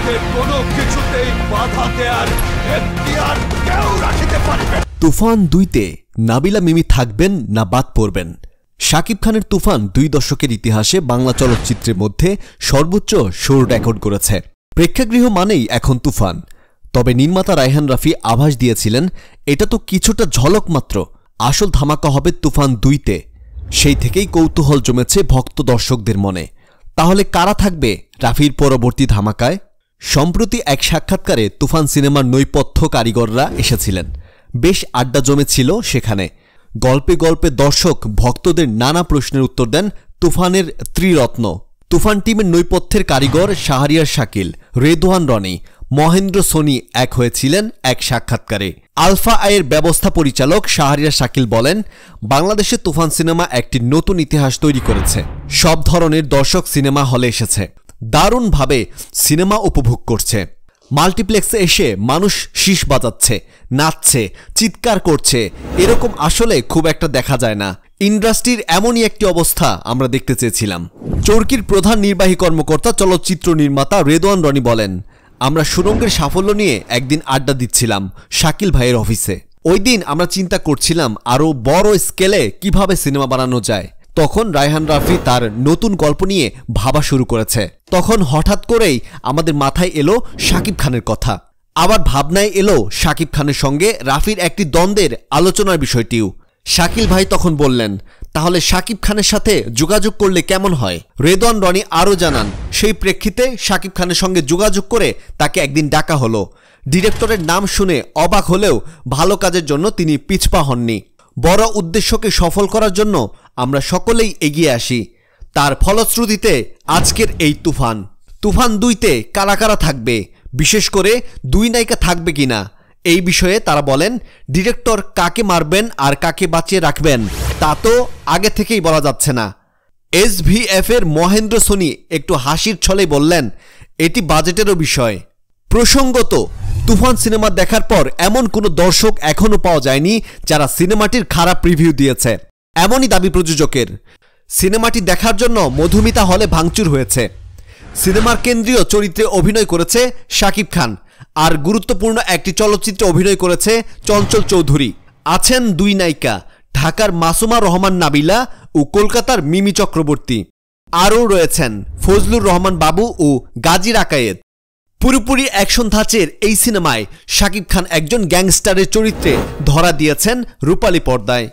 ওকে কোনো কিছুতেই বাধা দেয়ার এখতিয়ার কেউ রাখতে পারবে। তুফান 2-তে নাবিলা মিমি থাকবেন না বাদ পড়বেন? শাকিব খানের তুফান 2 দশকের ইতিহাসে বাংলা চলচ্চিত্রের মধ্যে সর্বোচ্চ শোর রেকর্ড করেছে। প্রেক্ষাগৃহ মানেই এখন তুফান। তবে নির্মাতা রায়হান রাফি আভাস দিয়েছিলেন এটা তো কিছুটা ঝলক মাত্র, আসল ধামাকা হবে তুফান 2-তে। সেই থেকেই কৌতূহল জমেছে ভক্ত দর্শকদের মনে। তাহলে কারা থাকবে রাফির পরবর্তী ধামাকায়? সম্প্রতি এক সাক্ষাৎকারে তুফান সিনেমার নৈপথ্য কারিগররা এসেছিলেন। বেশ আড্ডা জমেছিল সেখানে। গল্পে গল্পে দর্শক ভক্তদের নানা প্রশ্নের উত্তর দেন তুফানের ত্রিরত্ন। তুফান টিমের নৈপথ্যের কারিগর শাহরিয়ার শাকিল, রেদওয়ান রনি, মহেন্দ্র সোনি এক হয়েছিলেন এক সাক্ষাৎকারে। আলফা আয়ের ব্যবস্থা পরিচালক শাহরিয়ার শাকিল বলেন, বাংলাদেশে তুফান সিনেমা একটি নতুন ইতিহাস তৈরি করেছে। সব ধরনের দর্শক সিনেমা হলে এসেছে, দারুণভাবে সিনেমা উপভোগ করছে। মাল্টিপ্লেক্সে এসে মানুষ শীষ বাজাচ্ছে, নাচছে, চিৎকার করছে, এরকম আসলে খুব একটা দেখা যায় না। ইন্ডাস্ট্রির এমনই একটি অবস্থা আমরা দেখতে চেয়েছিলাম। চরকির প্রধান নির্বাহী কর্মকর্তা চলচ্চিত্র নির্মাতা রেদওয়ান রনি বলেন, আমরা সুরঙ্গের সাফল্য নিয়ে একদিন আড্ডা দিচ্ছিলাম শাকিল ভাইয়ের অফিসে। ওই দিন আমরা চিন্তা করছিলাম আরও বড় স্কেলে কিভাবে সিনেমা বানানো যায়। তখন রায়হান রাফি তার নতুন গল্প নিয়ে ভাবা শুরু করেছে। তখন হঠাৎ করেই আমাদের মাথায় এলো শাকিব খানের কথা। আবার ভাবনায় এলো শাকিব খানের সঙ্গে রাফির একটি দ্বন্দ্বের আলোচনার বিষয়টিও। শাকিল ভাই তখন বললেন, তাহলে শাকিব খানের সাথে যোগাযোগ করলে কেমন হয়? রেদওয়ান রনি আরও জানান, সেই প্রেক্ষিতে শাকিব খানের সঙ্গে যোগাযোগ করে তাকে একদিন ডাকা হলো। ডিরেক্টরের নাম শুনে অবাক হলেও ভালো কাজের জন্য তিনি পিছপা হননি। বড় উদ্দেশ্যকে সফল করার জন্য আমরা সকলেই এগিয়ে আসি। তার ফলশ্রুতিতে আজকের এই তুফান। তুফান 2-তে কারা কারা থাকবে, বিশেষ করে 2 নায়িকা থাকবে কিনা, এই বিষয়ে তারা বলেন, ডিরেক্টর কাকে মারবেন আর কাকে বাঁচিয়ে রাখবেন তা তো আগে থেকেই বলা যাচ্ছে না। SVF এর মহেন্দ্র সোনি একটু হাসির ছলে বললেন, এটি বাজেটেরও বিষয়। প্রসঙ্গত, তুফান সিনেমা দেখার পর এমন কোনো দর্শক এখনও পাওয়া যায়নি যারা সিনেমাটির খারাপ রিভিউ দিয়েছে। এমনই দাবি প্রযোজকের। সিনেমাটি দেখার জন্য মধুমিতা হলে ভাঙচুর হয়েছে। সিনেমার কেন্দ্রীয় চরিত্রে অভিনয় করেছে শাকিব খান, আর গুরুত্বপূর্ণ একটি চলচ্চিত্রে অভিনয় করেছে চঞ্চল চৌধুরী। আছেন 2 নায়িকা, ঢাকার মাসুমা রহমান নাবিলা ও কলকাতার মিমি চক্রবর্তী। আরও রয়েছেন ফজলুর রহমান বাবু ও গাজী আকায়েত। পুরোপুরি অ্যাকশন ধাঁচের এই সিনেমায় শাকিব খান একজন গ্যাংস্টারের চরিত্রে ধরা দিয়েছেন রূপালী পর্দায়।